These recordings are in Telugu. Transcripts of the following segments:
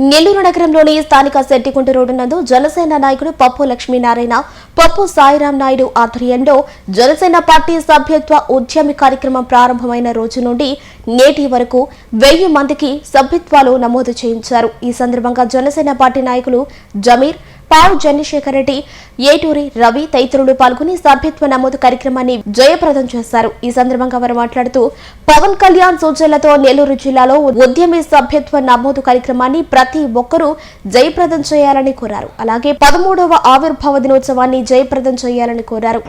నెల్లూరు నగరంలోని స్థానిక శెట్టికుంట రోడ్డు నందు జనసేన నాయకుడు పప్పు లక్ష్మీనారాయణ, పప్పు సాయిరాం నాయుడు ఆధ్వర్యంలో జనసేన పార్టీ సభ్యత్వ ఉద్యమ కార్యక్రమం ప్రారంభమైన రోజు నుండి నేటి వరకు 1000 మందికి సభ్యత్వాలు నమోదు చేయించారు. ఈ సందర్భంగా జనసేన పార్టీ నాయకులు జమీర్, పావు చంద్రశేఖర్ రెడ్డి, ఏటూరి రవి తదితరులు పాల్గొని సభ్యత్వ నమోదు కార్యక్రమాన్ని జయప్రదం చేశారు. ఈ సందర్భంగా వారు మాట్లాడుతూ పవన్ కళ్యాణ్ సూచనలతో నెల్లూరు జిల్లాలో ఉద్యమి సభ్యత్వ నమోదు కార్యక్రమాన్ని ప్రతి ఒక్కరూ జయప్రదం చేయాలని కోరారు. అలాగే 13వ ఆవిర్భావ దినోత్సవాన్ని జయప్రదం చేయాలని కోరారు.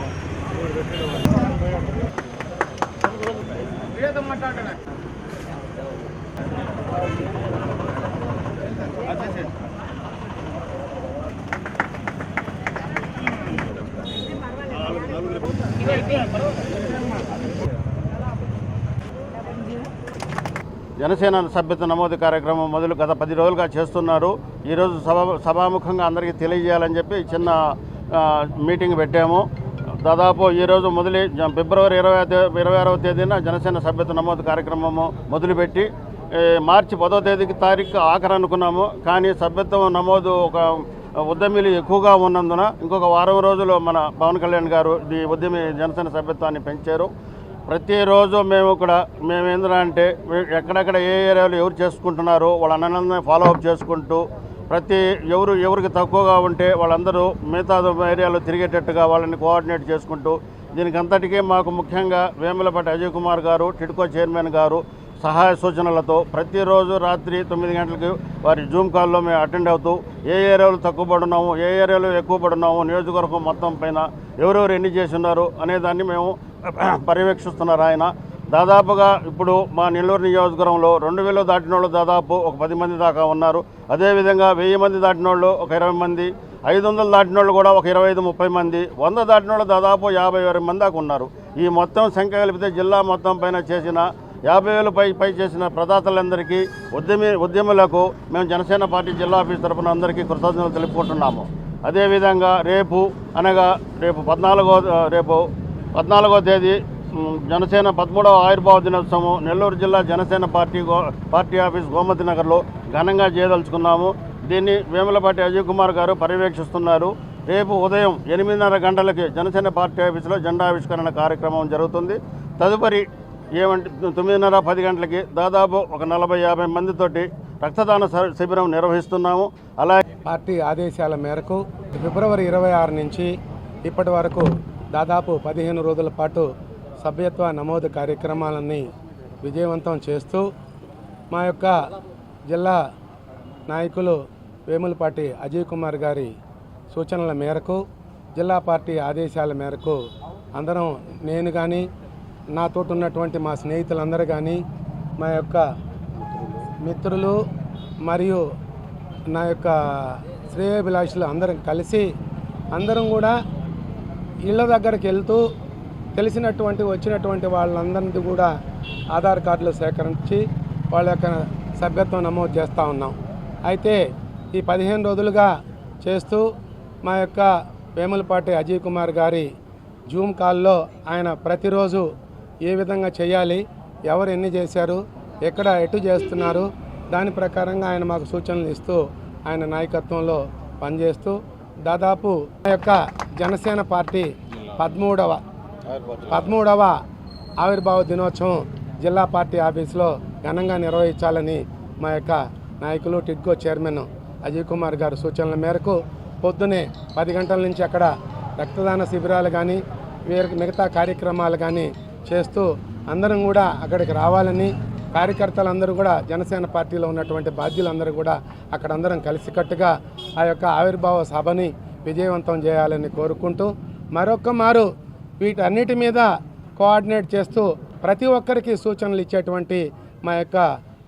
జనసేన సభ్యత్వ నమోదు కార్యక్రమం మొదలు గత 10 రోజులుగా చేస్తున్నారు. ఈరోజు సభాముఖంగా అందరికీ తెలియజేయాలని చెప్పి చిన్న మీటింగ్ పెట్టాము. దాదాపు ఈరోజు ఫిబ్రవరి 26వ తేదీన జనసేన సభ్యత్వ నమోదు కార్యక్రమము మొదలుపెట్టి మార్చి 10వ తారీఖు ఆఖరు అనుకున్నాము. కానీ సభ్యత్వం నమోదు ఒక ఉద్యమీలు ఎక్కువగా ఉన్నందున ఇంకొక వారం రోజులు మన పవన్ కళ్యాణ్ గారు ఈ ఉద్యమి జనసేన సభ్యత్వాన్ని పెంచారు. ప్రతిరోజు మేము ఏంటంటే ఎక్కడెక్కడ ఏ ఏరియాలో ఎవరు చేసుకుంటున్నారో వాళ్ళ అన్నదాన్ని ఫాలోఅప్ చేసుకుంటూ ఎవరికి తక్కువగా ఉంటే వాళ్ళందరూ మిగతా ఏరియాలో తిరిగేటట్టుగా వాళ్ళని కోఆర్డినేట్ చేసుకుంటూ దీనికి అంతటికీ మాకు ముఖ్యంగా వేములపాటి అజయ్ కుమార్ గారు, టిడ్కో చైర్మన్ గారు సహాయ సూచనలతో ప్రతిరోజు రాత్రి 9 గంటలకు వారి జూమ్ కాల్లో మేము అటెండ్ అవుతూ ఏ ఏరియాలో తక్కువ పడున్నాము, ఏ ఏరియాలో ఎక్కువ పడున్నాము, నియోజకవర్గం మొత్తం పైన ఎవరెవరు ఎన్ని చేసి ఉన్నారు అనేదాన్ని మేము పర్యవేక్షిస్తున్నారు ఆయన. దాదాపుగా ఇప్పుడు మా నెల్లూరు నియోజకవర్గంలో 2000 దాటిన వాళ్ళు దాదాపు ఒక 10 మంది దాకా ఉన్నారు. అదేవిధంగా 1000 మంది దాటిన వాళ్ళు ఒక 20 మంది, 500 దాటిన వాళ్ళు కూడా ఒక 25-30 మంది, 100 దాటిన వాళ్ళు దాదాపు 50 మంది దాకా ఉన్నారు. ఈ మొత్తం సంఖ్య కలిపితే జిల్లా మొత్తం పైన చేసిన 50,000 పై చేసిన ప్రదాతలందరికీ ఉద్యములకు మేము జనసేన పార్టీ జిల్లా ఆఫీస్ తరఫున అందరికీ కృతజ్ఞతలు తెలుపుకుంటున్నాము. అదేవిధంగా రేపు 14వ తేదీ జనసేన 13వ ఆవిర్భావ దినోత్సవం నెల్లూరు జిల్లా జనసేన పార్టీ ఆఫీస్ గోమతి నగర్లో ఘనంగా చేయదలుచుకున్నాము. దీన్ని వేములపాటి అజయ్ కుమార్ గారు పర్యవేక్షిస్తున్నారు. రేపు ఉదయం 8:30 గంటలకి జనసేన పార్టీ ఆఫీసులో జెండా ఆవిష్కరణ కార్యక్రమం జరుగుతుంది. తదుపరి 9:30-10 గంటలకి దాదాపు ఒక 40-50 మందితోటి రక్తదాన శిబిరం నిర్వహిస్తున్నాము. అలాగే పార్టీ ఆదేశాల మేరకు ఫిబ్రవరి 26 నుంచి ఇప్పటి వరకు దాదాపు 15 రోజుల పాటు సభ్యత్వ నమోదు కార్యక్రమాలన్నీ విజయవంతం చేస్తూ మా యొక్క జిల్లా నాయకులు వేములపాటి అజయ్ కుమార్ గారి సూచనల మేరకు, జిల్లా పార్టీ ఆదేశాల మేరకు అందరం, నేను కానీ నాతో ఉన్నటువంటి మా స్నేహితులందరూ కానీ, మా యొక్క మిత్రులు మరియు నా యొక్క శ్రేయోభిలాషులు అందరం కలిసి అందరం కూడా ఇళ్ళ దగ్గరికి వెళ్తూ వచ్చినటువంటి వాళ్ళందరినీ కూడా ఆధార్ కార్డులు సేకరించి వాళ్ళ యొక్క సభ్యత్వం నమోదు చేస్తూ ఉన్నాం. అయితే ఈ 15 రోజులుగా చేస్తూ మా యొక్క వేములపాటి అజయ్ కుమార్ గారి జూమ్ కాల్లో ఆయన ప్రతిరోజు ఏ విధంగా చేయాలి, ఎవరు ఎన్ని చేశారు, ఎటు చేస్తున్నారు, దాని ప్రకారంగా ఆయన మాకు సూచనలు ఇస్తూ ఆయన నాయకత్వంలో పనిచేస్తూ దాదాపు మా యొక్క జనసేన పార్టీ 13వ ఆవిర్భావ దినోత్సవం జిల్లా పార్టీ ఆఫీసులో ఘనంగా నిర్వహించాలని మా యొక్క నాయకులు టిడ్కో చైర్మన్ అజయ్ కుమార్ గారి సూచనల మేరకు పొద్దునే 10 గంటల నుంచి అక్కడ రక్తదాన శిబిరాలు కానీ మిగతా కార్యక్రమాలు కానీ చేస్తూ అందరం కూడా అక్కడికి రావాలని, కార్యకర్తలందరూ కూడా జనసేన పార్టీలో ఉన్నటువంటి బాధ్యులందరూ కూడా అక్కడ అందరం కలిసికట్టుగా ఆ యొక్క ఆవిర్భావ సభని విజయవంతం చేయాలని కోరుకుంటూ మరొక్కమారు వీటన్నిటి మీద కోఆర్డినేట్ చేస్తూ ప్రతి ఒక్కరికి సూచనలు ఇచ్చేటువంటి మా యొక్క